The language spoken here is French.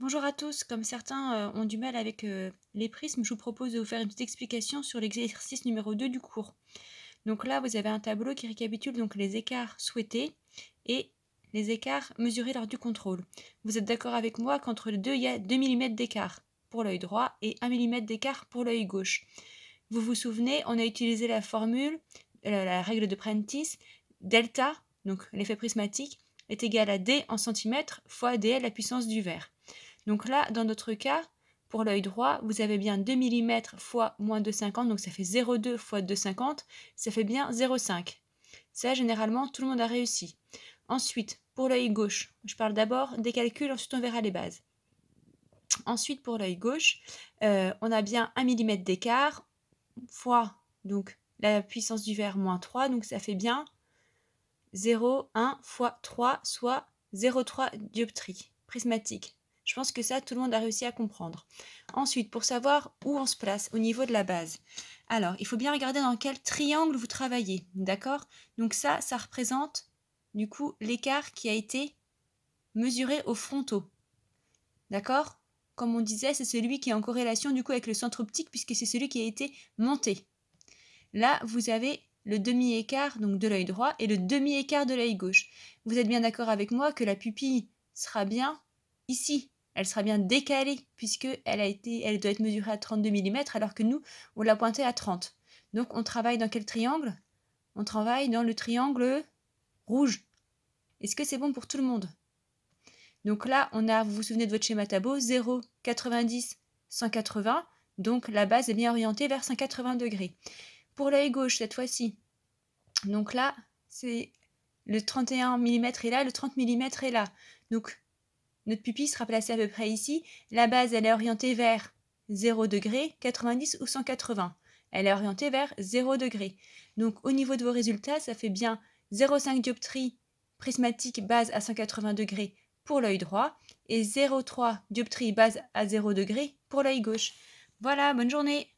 Bonjour à tous, comme certains ont du mal avec les prismes, je vous propose de vous faire une petite explication sur l'exercice numéro 2 du cours. Donc là, vous avez un tableau qui récapitule donc les écarts souhaités et les écarts mesurés lors du contrôle. Vous êtes d'accord avec moi qu'entre les deux, il y a 2 mm d'écart pour l'œil droit et 1 mm d'écart pour l'œil gauche. Vous vous souvenez, on a utilisé la formule, la règle de Prentice, delta, donc l'effet prismatique, est égal à d en centimètres fois dl la puissance du verre. Donc là, dans notre cas, pour l'œil droit, vous avez bien 2 mm fois moins 2,50, donc ça fait 0,2 fois 2,50, ça fait bien 0,5. Ça, généralement, tout le monde a réussi. Ensuite, pour l'œil gauche, je parle d'abord des calculs, ensuite on verra les bases. Ensuite, pour l'œil gauche, on a bien 1 mm d'écart fois donc la puissance du verre moins 3, donc ça fait bien 0,1 fois 3, soit 0,3 dioptries prismatiques. Je pense que ça, tout le monde a réussi à comprendre. Ensuite, pour savoir où on se place au niveau de la base, alors, il faut bien regarder dans quel triangle vous travaillez, d'accord? Donc ça représente, du coup, l'écart qui a été mesuré au frontaux, d'accord? Comme on disait, c'est celui qui est en corrélation, du coup, avec le centre optique, puisque c'est celui qui a été monté. Là, vous avez le demi-écart donc de l'œil droit et le demi-écart de l'œil gauche. Vous êtes bien d'accord avec moi que la pupille sera bien ici. Elle sera bien décalée puisqu'elle elle doit être mesurée à 32 mm alors que nous, on l'a pointée à 30. Donc on travaille dans quel triangle? On travaille dans le triangle rouge. Est-ce que c'est bon pour tout le monde? Donc là, on a, vous vous souvenez de votre schéma Tabo, 0, 90, 180. Donc la base est bien orientée vers 180 degrés. Pour l'œil gauche, cette fois-ci, donc là, c'est le 31 mm est là, le 30 mm est là. Donc, notre pupille sera placée à peu près ici. La base, elle est orientée vers 0 degré, 90 ou 180. Elle est orientée vers 0 degré. Donc, au niveau de vos résultats, ça fait bien 0,5 dioptrie prismatique base à 180 degrés pour l'œil droit et 0,3 dioptrie base à 0 degré pour l'œil gauche. Voilà, bonne journée!